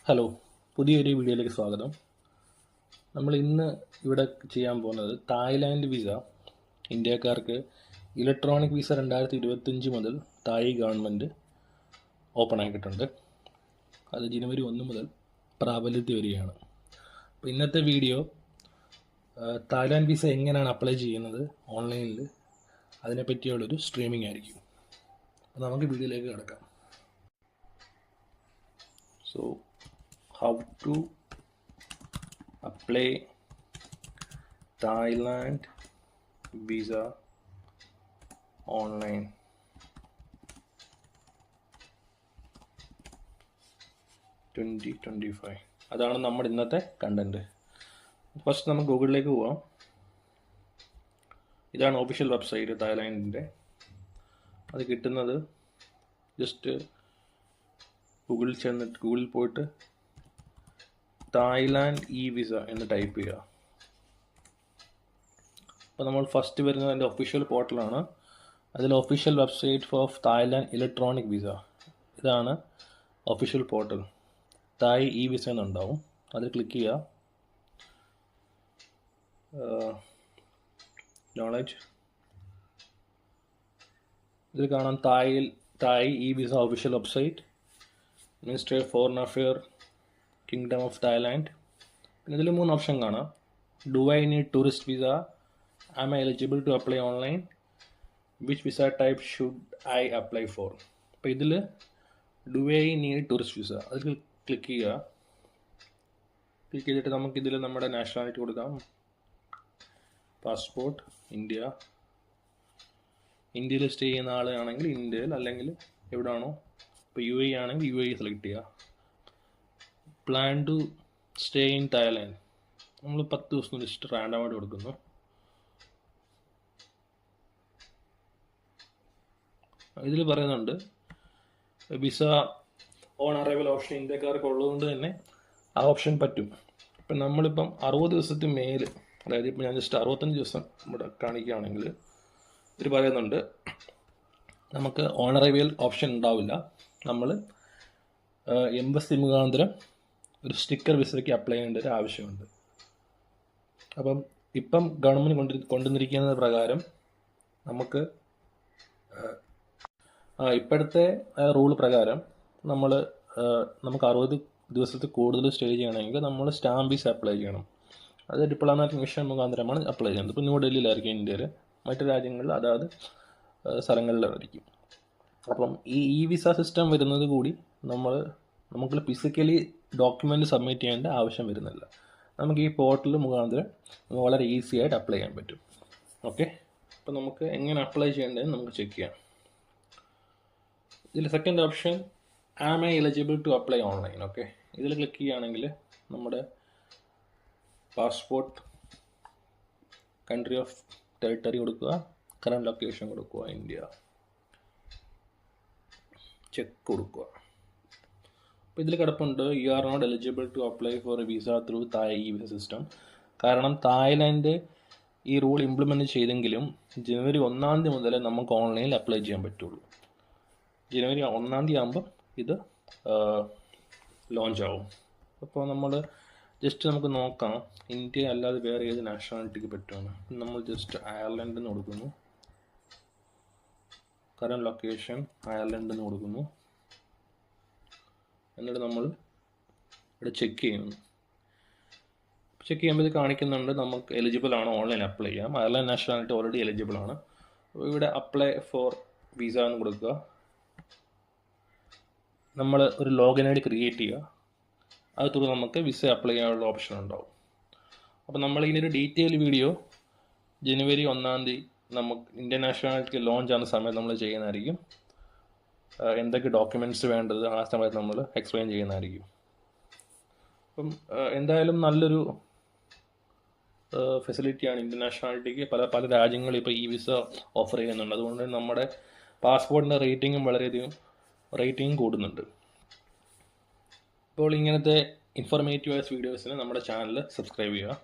Hello, പുതിയൊരു വീഡിയോയിലേക്ക് സ്വാഗതം. നമ്മൾ ഇന്ന് ഇവിടെ ചെയ്യാൻ പോകുന്നത് തായ്ലാൻഡ് വിസ ഇന്ത്യക്കാർക്ക് ഇലക്ട്രോണിക് വിസ 2025 മുതൽ തായ് ഗവൺമെൻറ് ഓപ്പൺ ആക്കിയിട്ടുണ്ട്. അത് ജനുവരി 1 മുതൽ പ്രാബല്യത്തിൽ വരികയാണ്. അപ്പോൾ ഇന്നത്തെ വീഡിയോ തായ്ലാൻഡ് വിസ എങ്ങനെയാണ് അപ്ലൈ ചെയ്യുന്നത് ഓൺലൈനിൽ അതിനെപ്പറ്റിയുള്ളൊരു സ്ട്രീമിംഗ് ആയിരിക്കും. അപ്പോൾ നമുക്ക് വീഡിയോയിലേക്ക് കിടക്കാം. So how to apply Thailand visa online. അതാണ് നമ്മുടെ ഇന്നത്തെ കണ്ടന്റ്. ഫസ്റ്റ് നമുക്ക് ഗൂഗിളിലേക്ക് പോവാം. ഇതാണ് ഒഫീഷ്യൽ വെബ്സൈറ്റ് തായ്ലാൻഡിൻ്റെ. അത് കിട്ടുന്നത് ജസ്റ്റ് ഗൂഗിളിൽ പോയിട്ട് തായ്ലാൻഡ് ഇ വിസ എന്ന് ടൈപ്പ് ചെയ്യുക. അപ്പോൾ നമ്മൾ ഫസ്റ്റ് വരുന്നത് അതിൻ്റെ ഒഫീഷ്യൽ പോർട്ടലാണ്. അതിൽ official website of Thailand electronic visa, ഇതാണ് official portal. Thai e visa എന്നുണ്ടാവും, അതിൽ ക്ലിക്ക് ചെയ്യുക. നോളജ് ഇതിൽ കാണാം Thai e visa official website, ministry of foreign affair, kingdom of Thailand. പിന്നെ ഇതിൽ 3 ഓപ്ഷൻ കാണാം. Do I need tourist visa, am I eligible to apply online, which visa type should I apply for. അപ്പോൾ ഇതിൽ do I need tourist visa അതിൽ click ചെയ്യുക. Click ചെയ്തിട്ട് നമുക്കിതിൽ നമ്മുടെ നാഷണാലിറ്റി കൊടുക്കാം. പാസ്പോർട്ട് ഇന്ത്യയിൽ സ്റ്റേ ചെയ്യുന്ന ആളാണെങ്കിൽ ഇന്ത്യയിൽ, അല്ലെങ്കിൽ എവിടെയാണോ. ഇപ്പോൾ യു എ ആണെങ്കിൽ യു എ സെലക്ട് ചെയ്യുക. Plan to stay in Thailand നമ്മൾ 10 ദിവസം ജസ്റ്റ് റാൻഡമായിട്ട് കൊടുക്കുന്നു. ഇതിൽ പറയുന്നുണ്ട് വിസ ഓൺ അറൈവൽ ഓപ്ഷൻ ഇന്ത്യക്കാർക്ക് ഉള്ളതുകൊണ്ട് തന്നെ ആ ഓപ്ഷൻ പറ്റും. ഇപ്പം നമ്മളിപ്പം 60 ദിവസത്തിന് മേൽ, അതായത് ഇപ്പോൾ ഞാൻ ജസ്റ്റ് 65 ദിവസം ഇവിടെ കാണിക്കുകയാണെങ്കിൽ ഇതിൽ പറയുന്നുണ്ട് നമുക്ക് ഓൺ അറൈവൽ ഓപ്ഷൻ ഉണ്ടാവില്ല. നമ്മൾ എംബസി മുഖാന്തരം ഒരു സ്റ്റിക്കർ വിസയ്ക്ക് അപ്ലൈ ചെയ്യേണ്ട ഒരു ആവശ്യമുണ്ട്. അപ്പം ഇപ്പം ഗവൺമെൻറ് കൊണ്ടുവന്നിരിക്കുന്നത് പ്രകാരം നമുക്ക് ഇപ്പോഴത്തെ റൂൾ പ്രകാരം നമുക്ക് 60 ദിവസത്തിൽ കൂടുതൽ സ്റ്റേ ചെയ്യണമെങ്കിൽ നമ്മൾ സ്റ്റാമ്പ് വിസ അപ്ലൈ ചെയ്യണം. അത് ഡിപ്ലോമാറ്റിക് മിഷൻ മുഖാന്തരമാണ് അപ്ലൈ ചെയ്യുന്നത്. ഇപ്പോൾ ന്യൂഡൽഹിയിലായിരിക്കും ഇന്ത്യയിൽ, മറ്റു രാജ്യങ്ങളിൽ അതാത് സ്ഥലങ്ങളിലായിരിക്കും. അപ്പം ഈ വിസ സിസ്റ്റം വരുന്നത് കൂടി നമുക്ക് ഫിസിക്കലി ഡോക്യുമെൻ്റ് സബ്മിറ്റ് ചെയ്യേണ്ട ആവശ്യം വരുന്നില്ല. നമുക്ക് ഈ പോർട്ടൽ മുഖാന്തരം വളരെ ഈസി ആയിട്ട് അപ്ലൈ ചെയ്യാൻ പറ്റും. ഓക്കെ, അപ്പോൾ നമുക്ക് എങ്ങനെ അപ്ലൈ ചെയ്യേണ്ടതെന്ന് നമുക്ക് ചെക്ക് ചെയ്യാം. ഇതിൽ second option am I eligible to apply online. Okay, ഇതിൽ ക്ലിക്ക് ചെയ്യുകയാണെങ്കിൽ നമ്മുടെ പാസ്പോർട്ട്, കൺട്രി ഓഫ് ടെറിട്ടറി കൊടുക്കുക, കറണ്ട് ലൊക്കേഷൻ കൊടുക്കുക, ഇന്ത്യ, ചെക്ക് കൊടുക്കുക. അപ്പോൾ ഇതിൽ കിടപ്പുണ്ട് you are not eligible to apply for a visa through Thai e visa system. കാരണം തായ്ലാൻഡ് ഈ റൂൾ ഇംപ്ലിമെൻറ്റ് ചെയ്തെങ്കിലും ജനുവരി 1 മുതൽ നമുക്ക് ഓൺലൈനിൽ അപ്ലൈ ചെയ്യാൻ പറ്റുള്ളൂ. ജനുവരി 1 ആകുമ്പോൾ ഇത് ലോഞ്ച് ആവും. അപ്പോൾ നമ്മൾ ജസ്റ്റ് നമുക്ക് നോക്കാം ഇന്ത്യ അല്ലാതെ വേറെ ഏത് നാഷണാലിറ്റിക്ക് പറ്റുമെന്ന്. നമ്മൾ ജസ്റ്റ് അയർലൻഡ് എന്ന് കൊടുക്കുന്നു, കറണ്ട് ലൊക്കേഷൻ അയർലൻഡ് എന്ന് കൊടുക്കുന്നു. എന്നിട്ട് നമ്മൾ ഇവിടെ ചെക്ക് ചെയ്യുന്നു. ചെക്ക് ചെയ്യുമ്പോൾ ഇത് കാണിക്കുന്നുണ്ട് നമുക്ക് എലിജിബിൾ ആണോ ഓൺലൈൻ അപ്ലൈ ചെയ്യാം. അയർലൻഡ് നാഷണാലിറ്റി ഓൾറെഡി എലിജിബിൾ ആണ്. അപ്പോൾ ഇവിടെ അപ്ലൈ ഫോർ വിസ എന്ന് കൊടുക്കുക. നമ്മൾ ഒരു ലോഗിൻ ഐ ഡി ക്രിയേറ്റ് ചെയ്യുക. അത് തുടർന്ന് നമുക്ക് വിസ അപ്ലൈ ചെയ്യാനുള്ള ഓപ്ഷൻ ഉണ്ടാവും. അപ്പോൾ നമ്മൾ ഇതിനൊരു ഡീറ്റെയിൽ വീഡിയോ ജനുവരി 1 നമുക്ക് ഇന്ത്യൻ നാഷണാലിറ്റിക്ക് ലോഞ്ച് ആകുന്ന സമയത്ത് നമ്മൾ ചെയ്യുന്നതായിരിക്കും. എന്തൊക്കെ ഡോക്യുമെൻറ്റ്സ് വേണ്ടത് ആ സമയത്ത് നമ്മൾ എക്സ്പ്ലെയിൻ ചെയ്യുന്നതായിരിക്കും. അപ്പം എന്തായാലും നല്ലൊരു ഫെസിലിറ്റിയാണ് ഇന്ത്യൻ നാഷണാലിറ്റിക്ക്. പല രാജ്യങ്ങളും ഇപ്പോൾ ഈ വിസ ഓഫർ ചെയ്യുന്നുണ്ട്. അതുകൊണ്ട് നമ്മുടെ പാസ്പോർട്ടിൻ്റെ റേറ്റിംഗും കൂടുന്നുണ്ട്. അപ്പോൾ ഇങ്ങനത്തെ ഇൻഫോർമേറ്റീവായ വീഡിയോസിന് നമ്മുടെ ചാനൽ സബ്സ്ക്രൈബ് ചെയ്യുക.